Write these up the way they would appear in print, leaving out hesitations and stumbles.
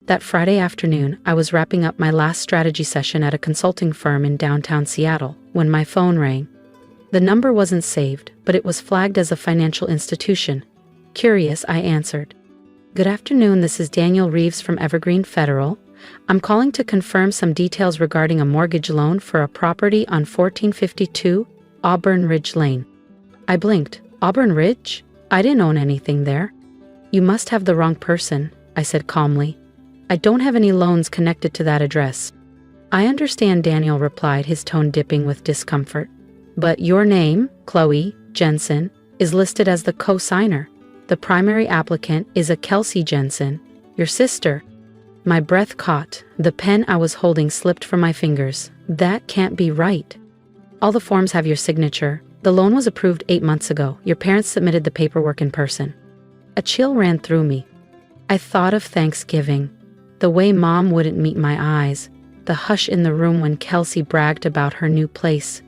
That Friday afternoon, I was wrapping up my last strategy session at a consulting firm in downtown Seattle when my phone rang. The number wasn't saved, but it was flagged as a financial institution. Curious, I answered. "Good afternoon, this is Daniel Reeves from Evergreen Federal. I'm calling to confirm some details regarding a mortgage loan for a property on 1452 Auburn Ridge Lane." I blinked. Auburn Ridge? I didn't own anything there. "You must have the wrong person," I said calmly. "I don't have any loans connected to that address." "I understand," Daniel replied, his tone dipping with discomfort. "But your name, Chloe Jensen, is listed as the co-signer. The primary applicant is a Kelsey Jensen, your sister." My breath caught. The pen I was holding slipped from my fingers. "That can't be right. All the forms have your signature. The loan was approved 8 months ago. Your parents submitted the paperwork in person." A chill ran through me. I thought of Thanksgiving. The way Mom wouldn't meet my eyes. The hush in the room when Kelsey bragged about her new place.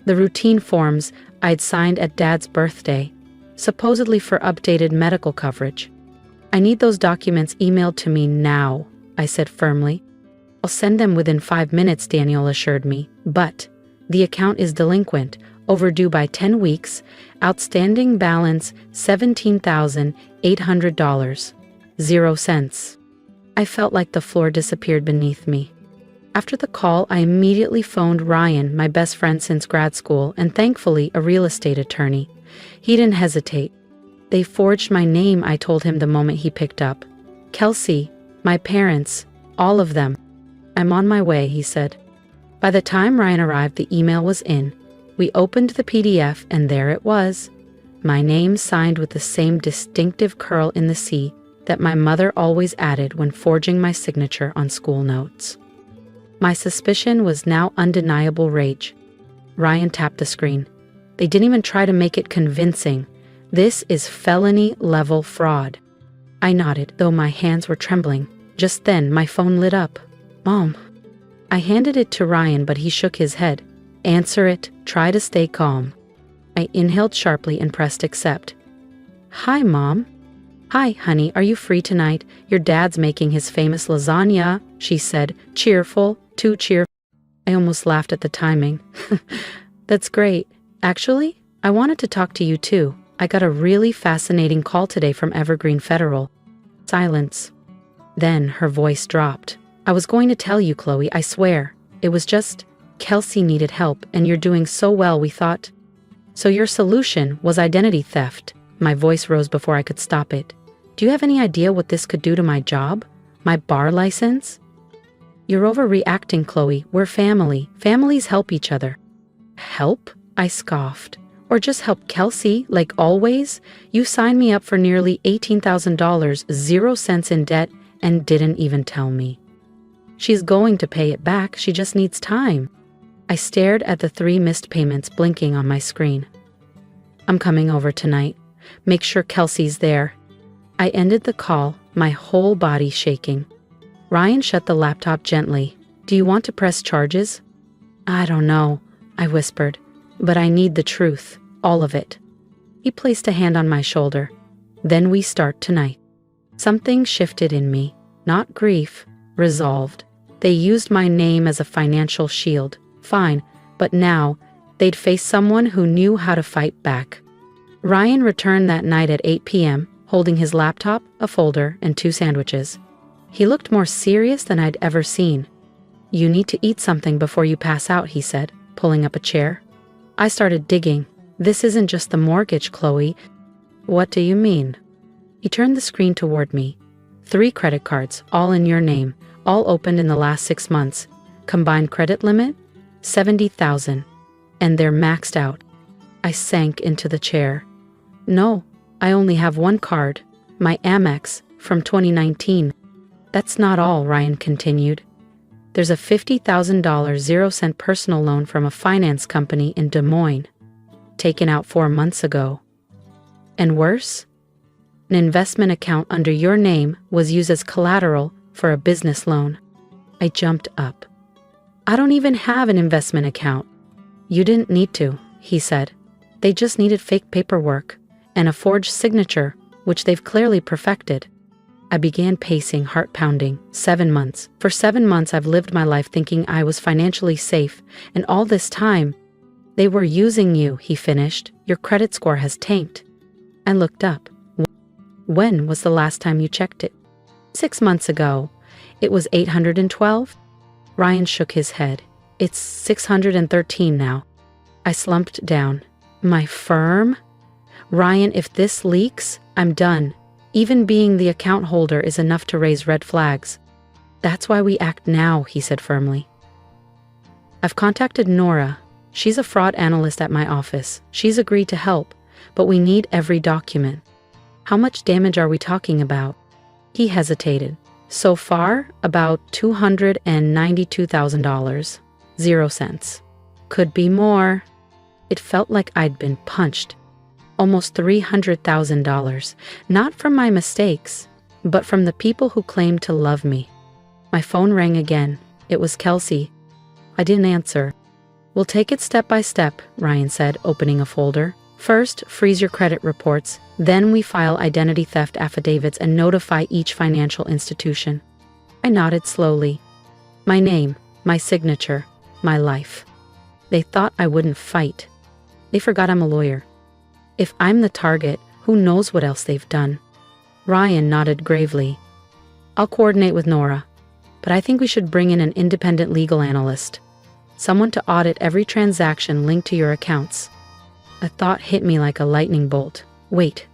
The routine forms I'd signed at Dad's birthday, supposedly for updated medical coverage. "I need those documents emailed to me now," I said firmly. "I'll send them within 5 minutes," Daniel assured me. "But the account is delinquent, overdue by 10 weeks, outstanding balance $17,800, 0 cents. I felt like the floor disappeared beneath me. After the call, I immediately phoned Ryan, my best friend since grad school, and thankfully a real estate attorney. He didn't hesitate. "They forged my name," I told him the moment he picked up. "Kelsey, my parents, all of them." "I'm on my way," he said. By the time Ryan arrived, the email was in. We opened the PDF, and there it was. My name signed with the same distinctive curl in the C that my mother always added when forging my signature on school notes. My suspicion was now undeniable rage. Ryan tapped the screen. "They didn't even try to make it convincing. This is felony-level fraud." I nodded, though my hands were trembling. Just then, my phone lit up. "Mom." I handed it to Ryan, but he shook his head. "Answer it. Try to stay calm." I inhaled sharply and pressed accept. "Hi, Mom." "Hi, honey, are you free tonight? Your dad's making his famous lasagna," she said, cheerful, too cheerful. I almost laughed at the timing. "That's great. Actually, I wanted to talk to you too. I got a really fascinating call today from Evergreen Federal." Silence. Then her voice dropped. "I was going to tell you, Chloe, I swear. It was just, Kelsey needed help, and you're doing so well, we thought." "So your solution was identity theft?" My voice rose before I could stop it. "Do you have any idea what this could do to my job? My bar license?" "You're overreacting, Chloe. We're family. Families help each other." "Help?" I scoffed. "Or just help Kelsey, like always? You signed me up for nearly $18,000, 0 cents in debt, and didn't even tell me." "She's going to pay it back. She just needs time." I stared at the 3 missed payments blinking on my screen. "I'm coming over tonight. Make sure Kelsey's there." I ended the call, my whole body shaking. Ryan shut the laptop gently. "Do you want to press charges?" "I don't know," I whispered, "but I need the truth, all of it." He placed a hand on my shoulder. "Then we start tonight." Something shifted in me, not grief, resolved. They used my name as a financial shield. Fine, but now they'd face someone who knew how to fight back. Ryan returned that night at 8 p.m., holding his laptop, a folder, and 2 sandwiches. He looked more serious than I'd ever seen. "You need to eat something before you pass out," he said, pulling up a chair. I started digging. "This isn't just the mortgage, Chloe." "What do you mean?" He turned the screen toward me. 3 credit cards, all in your name, all opened in the last 6 months. Combined credit limit? $70,000. And they're maxed out. I sank into the chair. "No, I only have 1 card, my Amex, from 2019. "That's not all," Ryan continued. "There's a $50,000 0-cent personal loan from a finance company in Des Moines, taken out 4 months ago. And worse, an investment account under your name was used as collateral for a business loan." I jumped up. "I don't even have an investment account." "You didn't need to," he said. "They just needed fake paperwork and a forged signature, which they've clearly perfected." I began pacing, heart pounding. 7 months. For 7 months, I've lived my life thinking I was financially safe, and all this time, they were using you, he finished. Your credit score has tanked. I looked up. When was the last time you checked it? 6 months ago. It was 812? Ryan shook his head. It's 613 now. I slumped down. My firm? Ryan, if this leaks, I'm done. Even being the account holder is enough to raise red flags. That's why we act now, he said firmly. I've contacted Nora. She's a fraud analyst at my office. She's agreed to help, but we need every document. How much damage are we talking about? He hesitated. So far, about $292,000. 0 cents. Could be more. It felt like I'd been punched. Almost $300,000, not from my mistakes, but from the people who claimed to love me. My phone rang again. It was Kelsey. I didn't answer. We'll take it step by step, Ryan said, opening a folder. First, freeze your credit reports. Then we file identity theft affidavits and notify each financial institution. I nodded slowly. My name, my signature, my life. They thought I wouldn't fight. They forgot I'm a lawyer. If I'm the target, who knows what else they've done? Ryan nodded gravely. I'll coordinate with Nora, but I think we should bring in an independent legal analyst. Someone to audit every transaction linked to your accounts. A thought hit me like a lightning bolt. Wait,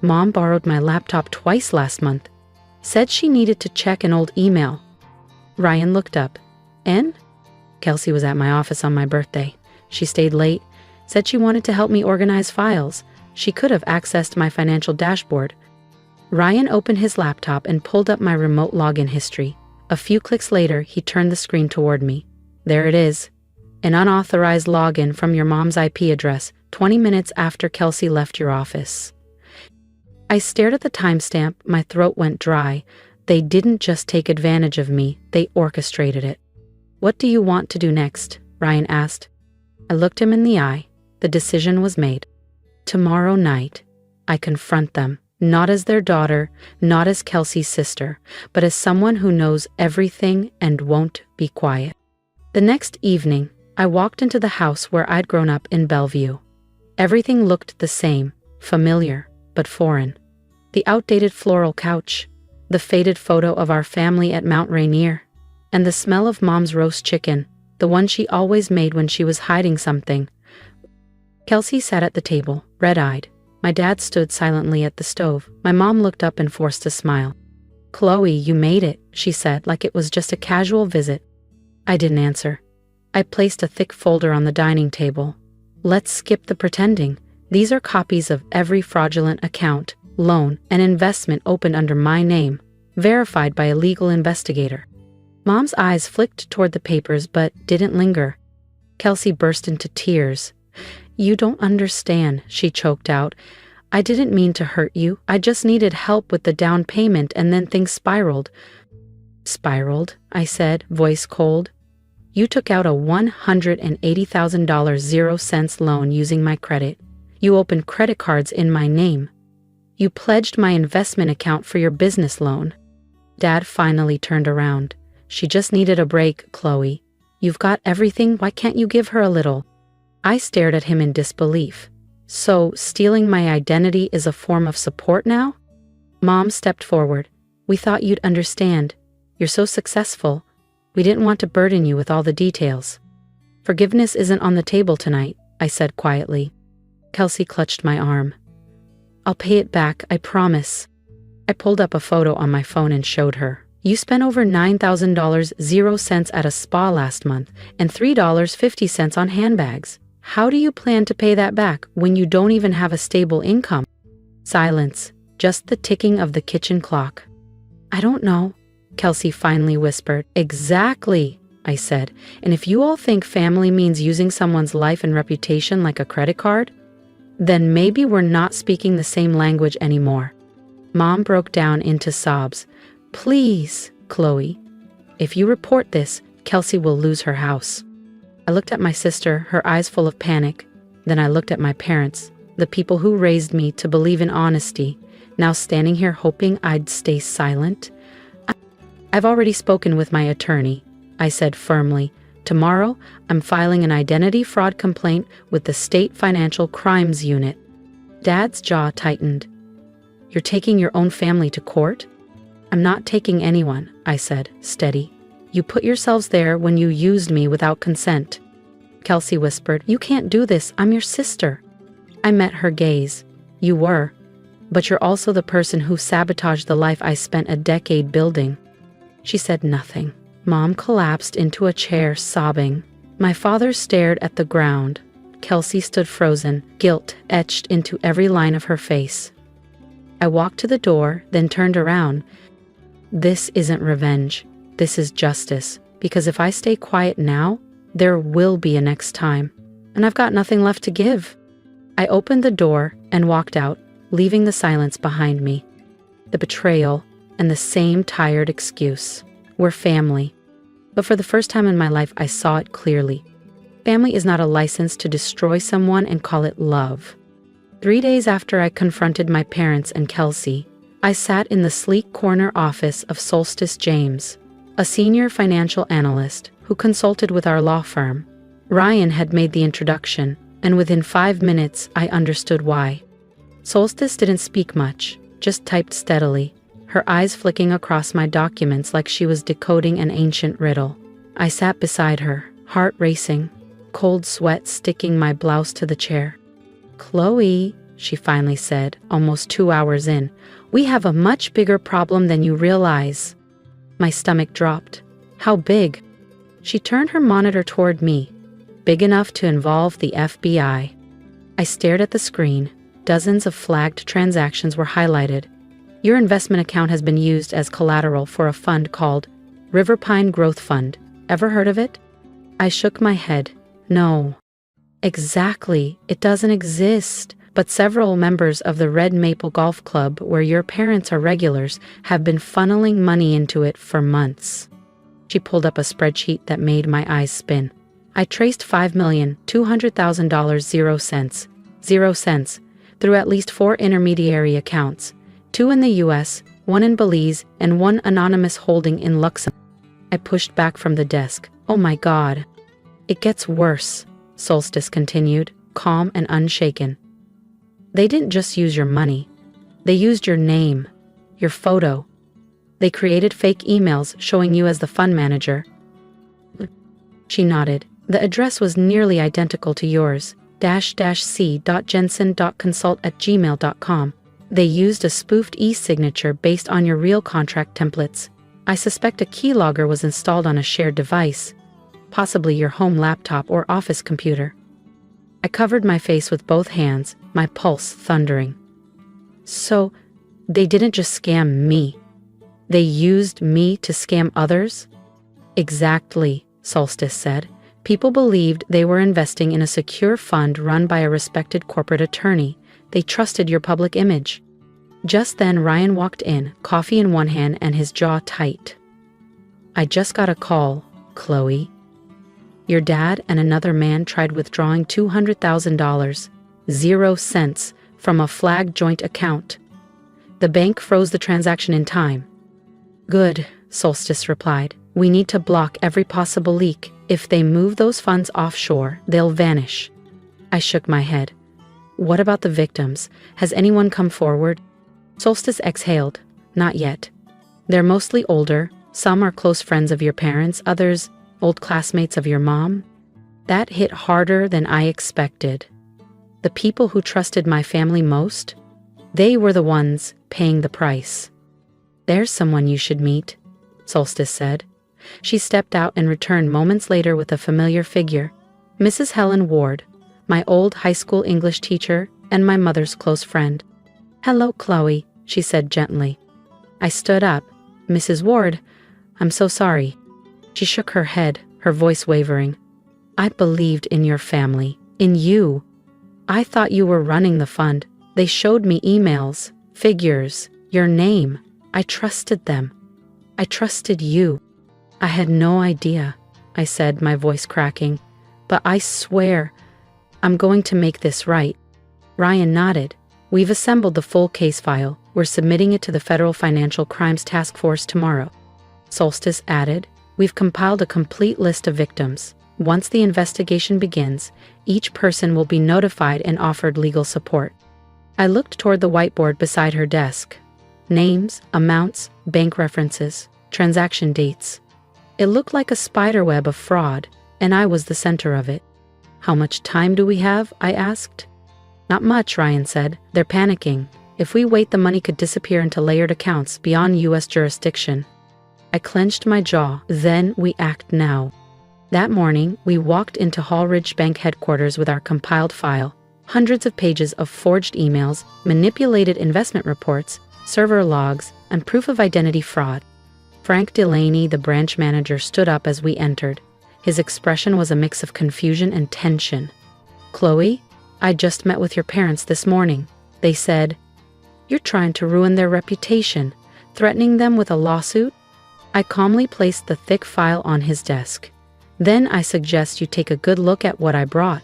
Mom borrowed my laptop twice last month. Said she needed to check an old email. Ryan looked up. And? Kelsey was at my office on my birthday. She stayed late, said she wanted to help me organize files. She could have accessed my financial dashboard. Ryan opened his laptop and pulled up my remote login history. A few clicks later, he turned the screen toward me. There it is. An unauthorized login from your mom's IP address, 20 minutes after Kelsey left your office. I stared at the timestamp, my throat went dry. They didn't just take advantage of me, they orchestrated it. What do you want to do next? Ryan asked. I looked him in the eye. The decision was made. Tomorrow night, I confront them, not as their daughter, not as Kelsey's sister, but as someone who knows everything and won't be quiet. The next evening, I walked into the house where I'd grown up in Bellevue. Everything looked the same, familiar, but foreign. The outdated floral couch, the faded photo of our family at Mount Rainier, and the smell of Mom's roast chicken, the one she always made when she was hiding something. Kelsey sat at the table, red-eyed. My dad stood silently at the stove. My mom looked up and forced a smile. Chloe, you made it, she said, like it was just a casual visit. I didn't answer. I placed a thick folder on the dining table. Let's skip the pretending. These are copies of every fraudulent account, loan, and investment opened under my name, verified by a legal investigator. Mom's eyes flicked toward the papers but didn't linger. Kelsey burst into tears. You don't understand, she choked out. I didn't mean to hurt you. I just needed help with the down payment and then things spiraled. Spiraled, I said, voice cold. You took out a $180,000 0 cents loan using my credit. You opened credit cards in my name. You pledged my investment account for your business loan. Dad finally turned around. She just needed a break, Chloe. You've got everything, why can't you give her a little? I stared at him in disbelief. So, stealing my identity is a form of support now? Mom stepped forward. We thought you'd understand. You're so successful. We didn't want to burden you with all the details. Forgiveness isn't on the table tonight, I said quietly. Kelsey clutched my arm. I'll pay it back, I promise. I pulled up a photo on my phone and showed her. You spent over $9,000 0 cents at a spa last month and $3.50 on handbags. How do you plan to pay that back when you don't even have a stable income? Silence, just the ticking of the kitchen clock. I don't know, Kelsey finally whispered. Exactly, I said. And if you all think family means using someone's life and reputation like a credit card, then maybe we're not speaking the same language anymore. Mom broke down into sobs. Please, Chloe. If you report this, Kelsey will lose her house. I looked at my sister, her eyes full of panic. Then I looked at my parents, the people who raised me to believe in honesty. now standing here hoping I'd stay silent? I've already spoken with my attorney, I said firmly. Tomorrow, I'm filing an identity fraud complaint with the State Financial Crimes Unit. Dad's jaw tightened. You're taking your own family to court? I'm not taking anyone, I said, steady. You put yourselves there when you used me without consent. Kelsey whispered, You can't do this, I'm your sister. I met her gaze. You were. But you're also the person who sabotaged the life I spent a decade building. She said nothing. Mom collapsed into a chair, sobbing. My father stared at the ground. Kelsey stood frozen, guilt etched into every line of her face. I walked to the door, then turned around. This isn't revenge. This is justice. Because if I stay quiet now, there will be a next time. And I've got nothing left to give. I opened the door and walked out, leaving the silence behind me. The betrayal and the same tired excuse. We're family. But for the first time in my life, I saw it clearly. Family is not a license to destroy someone and call it love. 3 days after I confronted my parents and Kelsey, I sat in the sleek corner office of Solstice James, a senior financial analyst who consulted with our law firm. Ryan had made the introduction, and within 5 minutes, I understood why. Solstice didn't speak much, just typed steadily, her eyes flicking across my documents like she was decoding an ancient riddle. I sat beside her, heart racing, cold sweat sticking my blouse to the chair. Chloe, she finally said, almost 2 hours in, we have a much bigger problem than you realize. My stomach dropped. How big? She turned her monitor toward me. Big enough to involve the FBI. I stared at the screen. Dozens of flagged transactions were highlighted. Your investment account has been used as collateral for a fund called Riverpine Growth Fund. Ever heard of it? I shook my head. No. Exactly. It doesn't exist. But several members of the Red Maple Golf Club, where your parents are regulars, have been funneling money into it for months. She pulled up a spreadsheet that made my eyes spin. I traced $5,200,000 0 cents through at least 4 intermediary accounts, 2 in the US, 1 in Belize, and 1 anonymous holding in Luxembourg. I pushed back from the desk. Oh my God. It gets worse, Solstice continued, calm and unshaken. They didn't just use your money. They used your name, your photo. They created fake emails showing you as the fund manager. She nodded. The address was nearly identical to yours, --c.jensen.consult@gmail.com. They used a spoofed e-signature based on your real contract templates. I suspect a keylogger was installed on a shared device, possibly your home laptop or office computer. I covered my face with both hands, my pulse thundering. So, they didn't just scam me. They used me to scam others? Exactly, Solstice said. People believed they were investing in a secure fund run by a respected corporate attorney. They trusted your public image. Just then, Ryan walked in, coffee in one hand and his jaw tight. I just got a call, Chloe. Your dad and another man tried withdrawing $200,000, 0 cents, from a flagged joint account. The bank froze the transaction in time. Good, Solstice replied. We need to block every possible leak. If they move those funds offshore, they'll vanish. I shook my head. What about the victims? Has anyone come forward? Solstice exhaled. Not yet. They're mostly older. Some are close friends of your parents, others old classmates of your mom. That hit harder than I expected. The people who trusted my family most, they were the ones paying the price. There's someone you should meet, Solstice said. She stepped out and returned moments later with a familiar figure, Mrs. Helen Ward, my old high school English teacher and my mother's close friend. Hello, Chloe, she said gently. I stood up. Mrs. Ward, I'm so sorry. She shook her head, her voice wavering. I believed in your family, in you. I thought you were running the fund. They showed me emails, figures, your name. I trusted them. I trusted you. I had no idea, I said, my voice cracking. But I swear, I'm going to make this right. Ryan nodded. We've assembled the full case file. we're submitting it to the Federal Financial Crimes Task Force tomorrow. Solstice added, we've compiled a complete list of victims. Once the investigation begins, each person will be notified and offered legal support. I looked toward the whiteboard beside her desk. Names, amounts, bank references, transaction dates. It looked like a spiderweb of fraud, and I was the center of it. How much time do we have? I asked. Not much, Ryan said. They're panicking. If we wait, the money could disappear into layered accounts beyond U.S. jurisdiction. I clenched my jaw. Then we act now. That morning, we walked into Hallridge Bank headquarters with our compiled file, hundreds of pages of forged emails, manipulated investment reports, server logs, and proof of identity fraud. Frank Delaney, the branch manager, stood up as we entered. His expression was a mix of confusion and tension. Chloe, I just met with your parents this morning. They said, you're trying to ruin their reputation, threatening them with a lawsuit? I calmly placed the thick file on his desk. Then I suggest you take a good look at what I brought.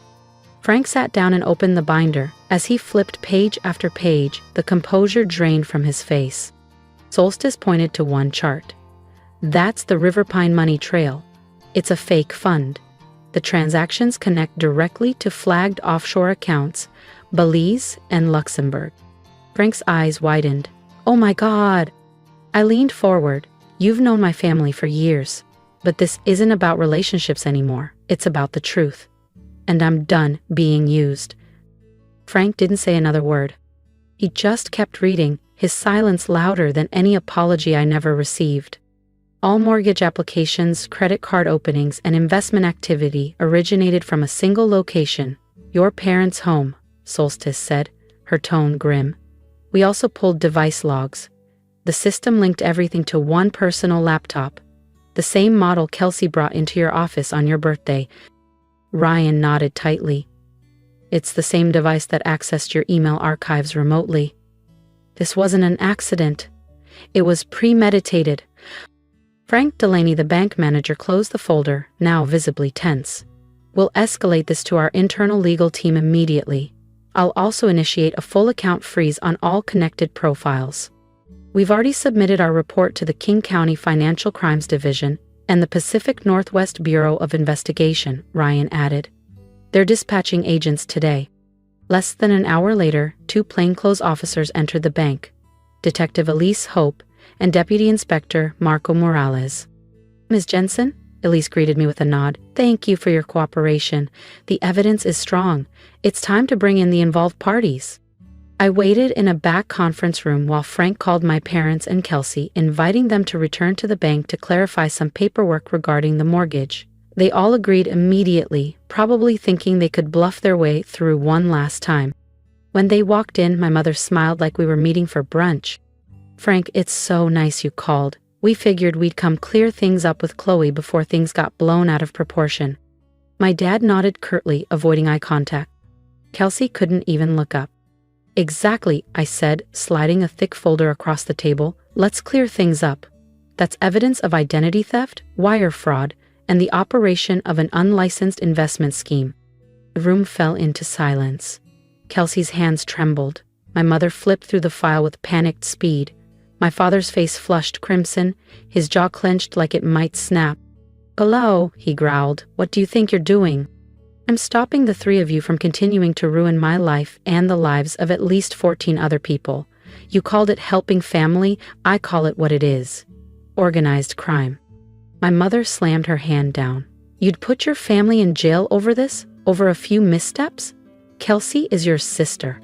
Frank sat down and opened the binder. As he flipped page after page, the composure drained from his face. Solstice pointed to one chart. That's the Riverpine Money Trail. It's a fake fund. The transactions connect directly to flagged offshore accounts, Belize and Luxembourg. Frank's eyes widened. Oh my God! I leaned forward. You've known my family for years, but this isn't about relationships anymore. It's about the truth. And I'm done being used. Frank didn't say another word. He just kept reading, his silence louder than any apology I never received. All mortgage applications, credit card openings, and investment activity originated from a single location, your parents' home, Solstice said, her tone grim. We also pulled device logs. The system linked everything to one personal laptop, the same model Kelsey brought into your office on your birthday. Ryan nodded tightly. It's the same device that accessed your email archives remotely. This wasn't an accident. It was premeditated. Frank Delaney, the bank manager, closed the folder, now visibly tense. We'll escalate this to our internal legal team immediately. I'll also initiate a full account freeze on all connected profiles. We've already submitted our report to the King County Financial Crimes Division and the Pacific Northwest Bureau of Investigation, Ryan added. They're dispatching agents today. Less than an hour later, 2 plainclothes officers entered the bank. Detective Elise Hope and Deputy Inspector Marco Morales. Ms. Jensen? Elise greeted me with a nod. Thank you for your cooperation. The evidence is strong. It's time to bring in the involved parties. I waited in a back conference room while Frank called my parents and Kelsey, inviting them to return to the bank to clarify some paperwork regarding the mortgage. They all agreed immediately, probably thinking they could bluff their way through one last time. When they walked in, my mother smiled like we were meeting for brunch. Frank, it's so nice you called. We figured we'd come clear things up with Chloe before things got blown out of proportion. My dad nodded curtly, avoiding eye contact. Kelsey couldn't even look up. Exactly, I said, sliding a thick folder across the table. Let's clear things up. That's evidence of identity theft, wire fraud, and the operation of an unlicensed investment scheme. The room fell into silence. Kelsey's hands trembled. My mother flipped through the file with panicked speed. My father's face flushed crimson, his jaw clenched like it might snap. Hello, he growled. What do you think you're doing? I'm stopping the 3 of you from continuing to ruin my life and the lives of at least 14 other people. You called it helping family, I call it what it is. Organized crime. My mother slammed her hand down. You'd put your family in jail over this? Over a few missteps? Kelsey is your sister.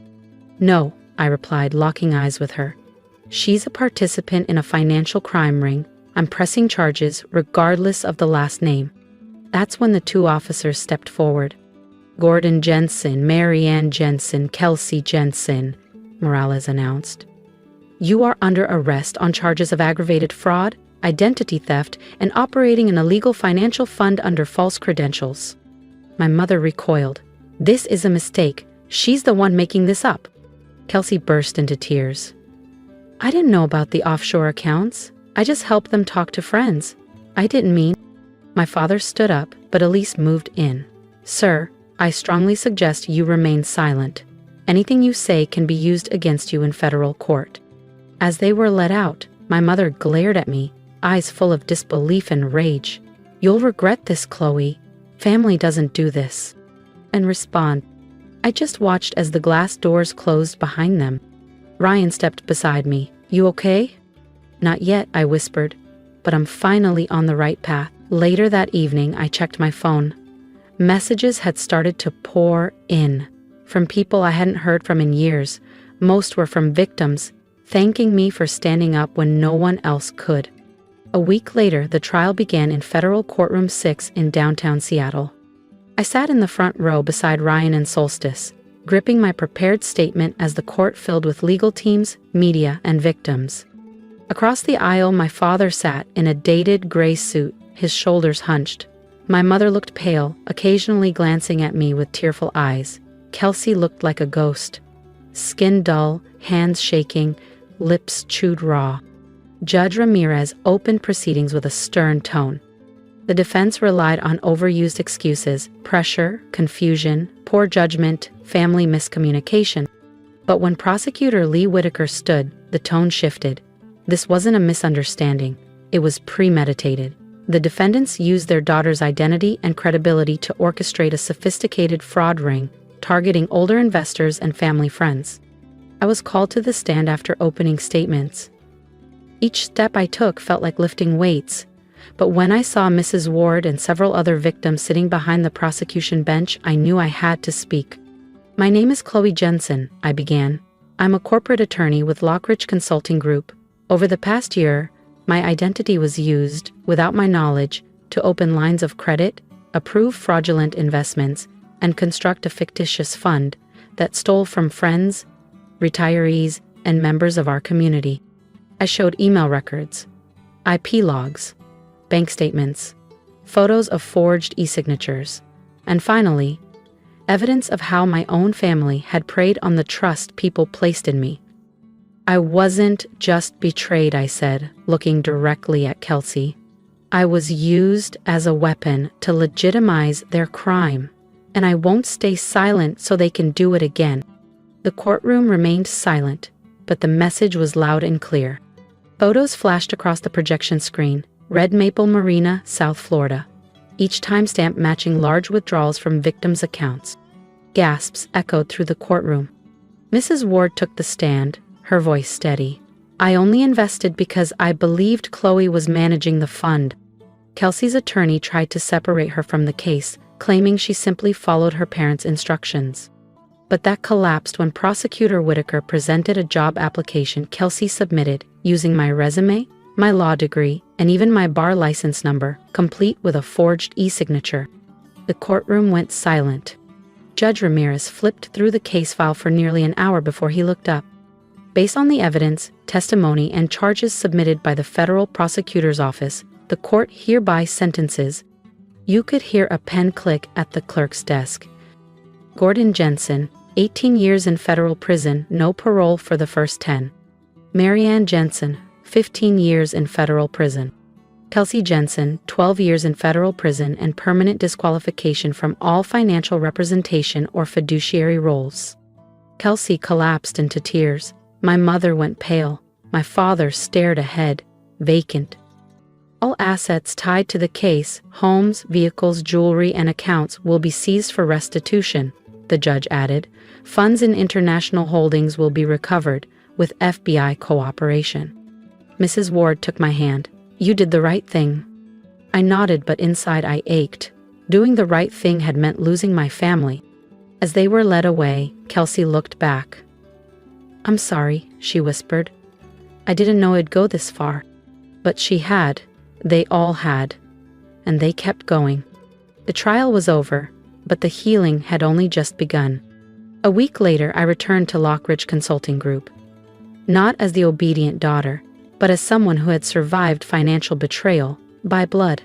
No, I replied, locking eyes with her. She's a participant in a financial crime ring. I'm pressing charges regardless of the last name. That's when the 2 officers stepped forward. Gordon Jensen, Mary Ann Jensen, Kelsey Jensen, Morales announced. You are under arrest on charges of aggravated fraud, identity theft, and operating an illegal financial fund under false credentials. My mother recoiled. This is a mistake. She's the one making this up. Kelsey burst into tears. I didn't know about the offshore accounts. I just helped them talk to friends. I didn't mean. My father stood up, but Elise moved in. Sir, I strongly suggest you remain silent. Anything you say can be used against you in federal court. As they were let out, my mother glared at me, eyes full of disbelief and rage. "You'll regret this, Chloe. Family doesn't do this." And respond. I just watched as the glass doors closed behind them. Ryan stepped beside me. "You okay?" "Not yet," I whispered, "but I'm finally on the right path." Later that evening, I checked my phone. Messages had started to pour in from people I hadn't heard from in years. Most were from victims, thanking me for standing up when no one else could. A week later, the trial began in Federal Courtroom 6 in downtown Seattle. I sat in the front row beside Ryan and Solstice, gripping my prepared statement as the court filled with legal teams, media, and victims. Across the aisle, my father sat in a dated gray suit, his shoulders hunched. My mother looked pale, occasionally glancing at me with tearful eyes. Kelsey looked like a ghost. Skin dull, hands shaking, lips chewed raw. Judge Ramirez opened proceedings with a stern tone. The defense relied on overused excuses, pressure, confusion, poor judgment, family miscommunication. But when prosecutor Lee Whitaker stood, the tone shifted. This wasn't a misunderstanding. It was premeditated. The defendants used their daughter's identity and credibility to orchestrate a sophisticated fraud ring, targeting older investors and family friends. I was called to the stand after opening statements. Each step I took felt like lifting weights, but when I saw Mrs. Ward and several other victims sitting behind the prosecution bench, I knew I had to speak. "My name is Chloe Jensen," I began. "I'm a corporate attorney with Lockridge Consulting Group. Over the past year, my identity was used, without my knowledge, to open lines of credit, approve fraudulent investments, and construct a fictitious fund that stole from friends, retirees, and members of our community. I showed email records, IP logs, bank statements, photos of forged e-signatures, and finally, evidence of how my own family had preyed on the trust people placed in me. I wasn't just betrayed," I said, looking directly at Kelsey. "I was used as a weapon to legitimize their crime, and I won't stay silent so they can do it again." The courtroom remained silent, but the message was loud and clear. Photos flashed across the projection screen. Red Maple Marina, South Florida. Each timestamp matching large withdrawals from victims' accounts. Gasps echoed through the courtroom. Mrs. Ward took the stand, her voice steady. "I only invested because I believed Chloe was managing the fund." Kelsey's attorney tried to separate her from the case, claiming she simply followed her parents' instructions. But that collapsed when Prosecutor Whitaker presented a job application Kelsey submitted, using my resume, my law degree, and even my bar license number, complete with a forged e-signature. The courtroom went silent. Judge Ramirez flipped through the case file for nearly an hour before he looked up. Based on the evidence, testimony, and charges submitted by the federal prosecutor's office, the court hereby sentences. You could hear a pen click at the clerk's desk. Gordon Jensen, 18 years in federal prison, no parole for the first 10. Marianne Jensen, 15 years in federal prison. Kelsey Jensen, 12 years in federal prison and permanent disqualification from all financial representation or fiduciary roles. Kelsey collapsed into tears. My mother went pale. My father stared ahead, vacant. All assets tied to the case, homes, vehicles, jewelry, and accounts will be seized for restitution, the judge added. Funds in international holdings will be recovered, with FBI cooperation. Mrs. Ward took my hand. "You did the right thing." I nodded, but inside I ached. Doing the right thing had meant losing my family. As they were led away, Kelsey looked back. "I'm sorry," she whispered. "I didn't know it'd go this far." But she had. They all had. And they kept going. The trial was over, but the healing had only just begun. A week later, I returned to Lockridge Consulting Group. Not as the obedient daughter, but as someone who had survived financial betrayal by blood.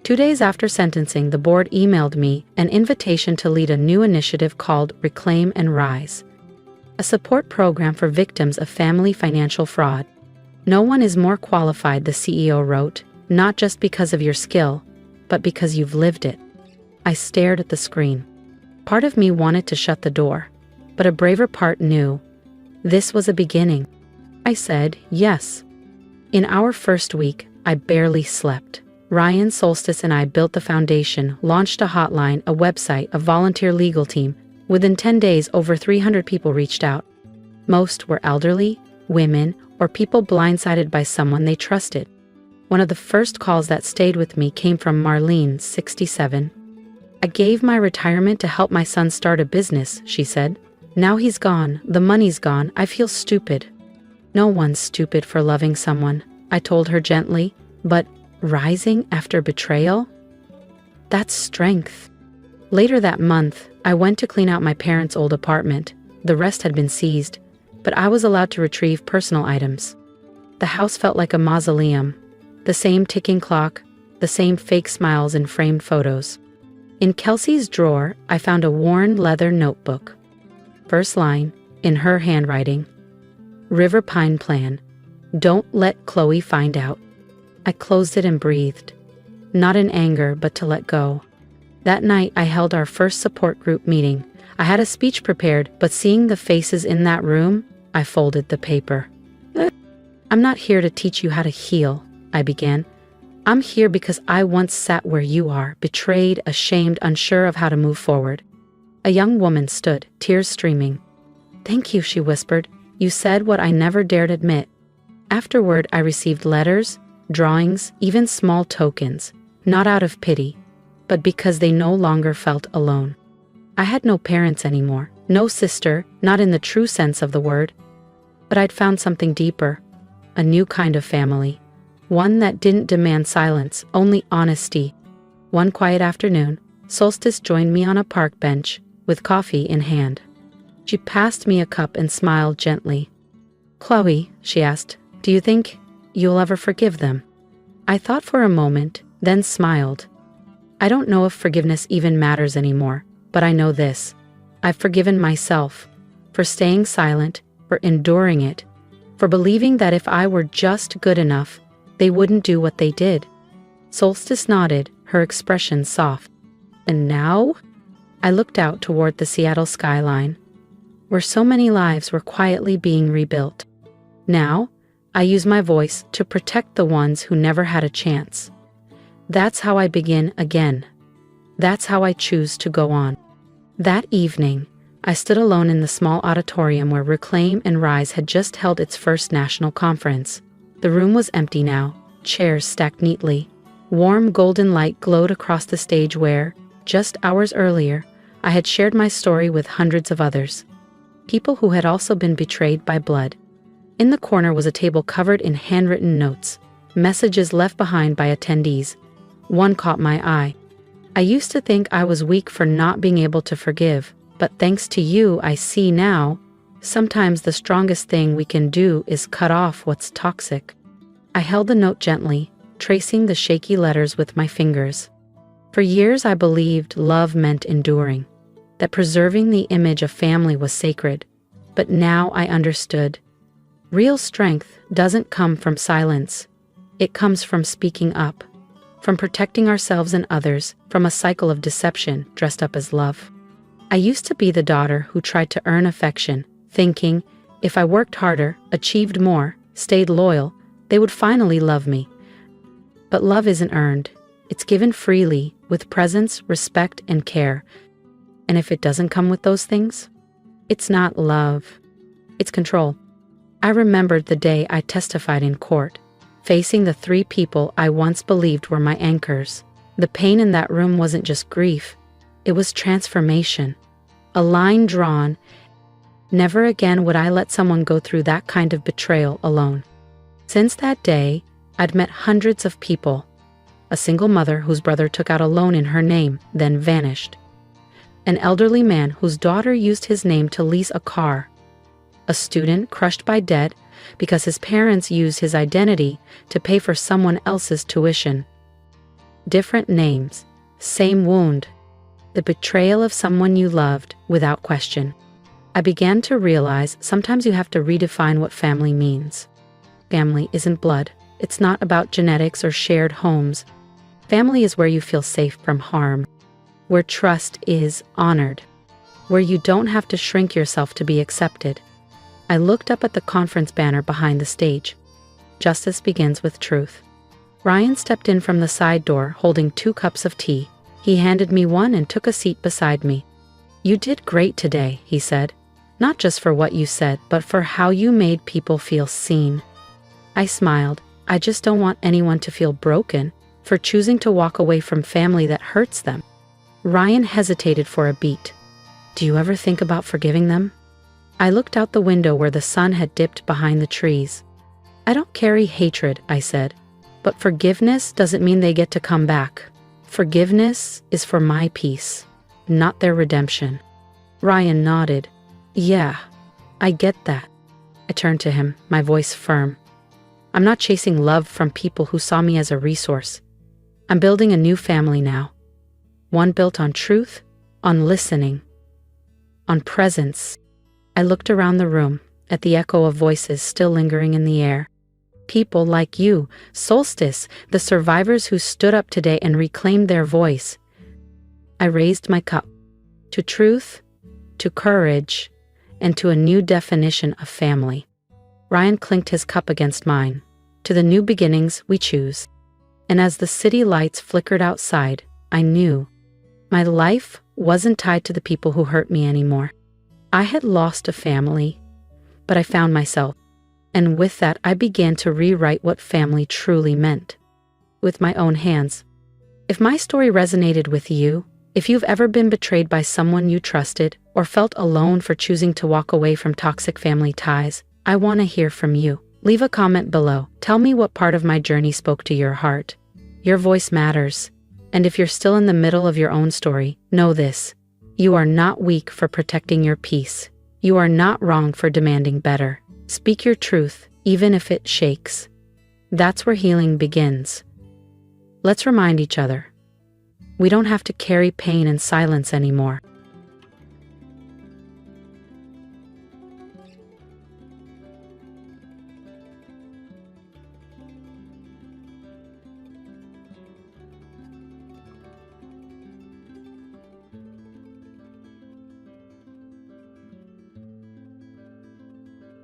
2 days after sentencing, the board emailed me an invitation to lead a new initiative called Reclaim and Rise, a support program for victims of family financial fraud. "No one is more qualified," the CEO wrote, "not just because of your skill, but because you've lived it." I stared at the screen. Part of me wanted to shut the door, but a braver part knew this was a beginning. I said, yes. In our first week, I barely slept. Ryan, Solstice, and I built the foundation, launched a hotline, a website, a volunteer legal team. Within 10 days, over 300 people reached out. Most were elderly, women, or people blindsided by someone they trusted. One of the first calls that stayed with me came from Marlene, 67. I gave my retirement to help my son start a business, she said. Now he's gone, the money's gone, I feel stupid. No one's stupid for loving someone, I told her gently, but rising after betrayal? That's strength. Later that month, I went to clean out my parents' old apartment. The rest had been seized, but I was allowed to retrieve personal items. The house felt like a mausoleum. The same ticking clock, the same fake smiles and framed photos. In Kelsey's drawer, I found a worn leather notebook. First line, in her handwriting. River Pine Plan. Don't let Chloe find out. I closed it and breathed. Not in anger, but to let go. That night, I held our first support group meeting. I had a speech prepared, but seeing the faces in that room, I folded the paper. I'm not here to teach you how to heal, I began. I'm here because I once sat where you are, betrayed, ashamed, unsure of how to move forward. A young woman stood, tears streaming. Thank you, she whispered. You said what I never dared admit. Afterward, I received letters, drawings, even small tokens, not out of pity, but because they no longer felt alone. I had no parents anymore, no sister, not in the true sense of the word. But I'd found something deeper, a new kind of family, one that didn't demand silence, only honesty. One quiet afternoon, Solstice joined me on a park bench, with coffee in hand. She passed me a cup and smiled gently. Chloe, she asked, do you think you'll ever forgive them? I thought for a moment, then smiled. I don't know if forgiveness even matters anymore, but I know this. I've forgiven myself for staying silent, for enduring it, for believing that if I were just good enough, they wouldn't do what they did. Solstice nodded, her expression soft. And now? I looked out toward the Seattle skyline, where so many lives were quietly being rebuilt. Now, I use my voice to protect the ones who never had a chance. That's how I begin again. That's how I choose to go on. That evening, I stood alone in the small auditorium where Reclaim and Rise had just held its first national conference. The room was empty now, chairs stacked neatly. Warm golden light glowed across the stage where, just hours earlier, I had shared my story with hundreds of others. People who had also been betrayed by blood. In the corner was a table covered in handwritten notes, messages left behind by attendees. One caught my eye. I used to think I was weak for not being able to forgive, but thanks to you, I see now, sometimes the strongest thing we can do is cut off what's toxic. I held the note gently, tracing the shaky letters with my fingers. For years I believed love meant enduring, that preserving the image of family was sacred, but now I understood. Real strength doesn't come from silence. It comes from speaking up, from protecting ourselves and others from a cycle of deception dressed up as love. I used to be the daughter who tried to earn affection, thinking, if I worked harder, achieved more, stayed loyal, they would finally love me. But love isn't earned. It's given freely, with presence, respect, and care. And if it doesn't come with those things, it's not love. It's control. I remembered the day I testified in court, facing the 3 people I once believed were my anchors. The pain in that room wasn't just grief. It was transformation. A line drawn. Never again would I let someone go through that kind of betrayal alone. Since that day, I'd met hundreds of people. A single mother whose brother took out a loan in her name, then vanished. An elderly man whose daughter used his name to lease a car. A student crushed by debt because his parents used his identity to pay for someone else's tuition. Different names, same wound. The betrayal of someone you loved without question. I began to realize sometimes you have to redefine what family means. Family isn't blood. It's not about genetics or shared homes. Family is where you feel safe from harm, where trust is honored, where you don't have to shrink yourself to be accepted. I looked up at the conference banner behind the stage. Justice begins with truth. Ryan stepped in from the side door holding 2 cups of tea. He handed me one and took a seat beside me. "You did great today," he said. "Not just for what you said, but for how you made people feel seen." I smiled. I just don't want anyone to feel broken for choosing to walk away from family that hurts them. Ryan hesitated for a beat. "Do you ever think about forgiving them?" I looked out the window where the sun had dipped behind the trees. "I don't carry hatred," I said, "but forgiveness doesn't mean they get to come back. Forgiveness is for my peace, not their redemption." Ryan nodded. "Yeah, I get that." I turned to him, my voice firm. "I'm not chasing love from people who saw me as a resource. I'm building a new family now. One built on truth, on listening, on presence." I looked around the room, at the echo of voices still lingering in the air. People like you, Solstice, the survivors who stood up today and reclaimed their voice. I raised my cup. To truth, to courage, and to a new definition of family. Ryan clinked his cup against mine. To the new beginnings we choose. And as the city lights flickered outside, I knew my life wasn't tied to the people who hurt me anymore. I had lost a family, but I found myself. And with that, I began to rewrite what family truly meant. With my own hands. If my story resonated with you, if you've ever been betrayed by someone you trusted, or felt alone for choosing to walk away from toxic family ties, I want to hear from you. Leave a comment below. Tell me what part of my journey spoke to your heart. Your voice matters. And if you're still in the middle of your own story, know this. You are not weak for protecting your peace. You are not wrong for demanding better. Speak your truth, even if it shakes. That's where healing begins. Let's remind each other. We don't have to carry pain in silence anymore.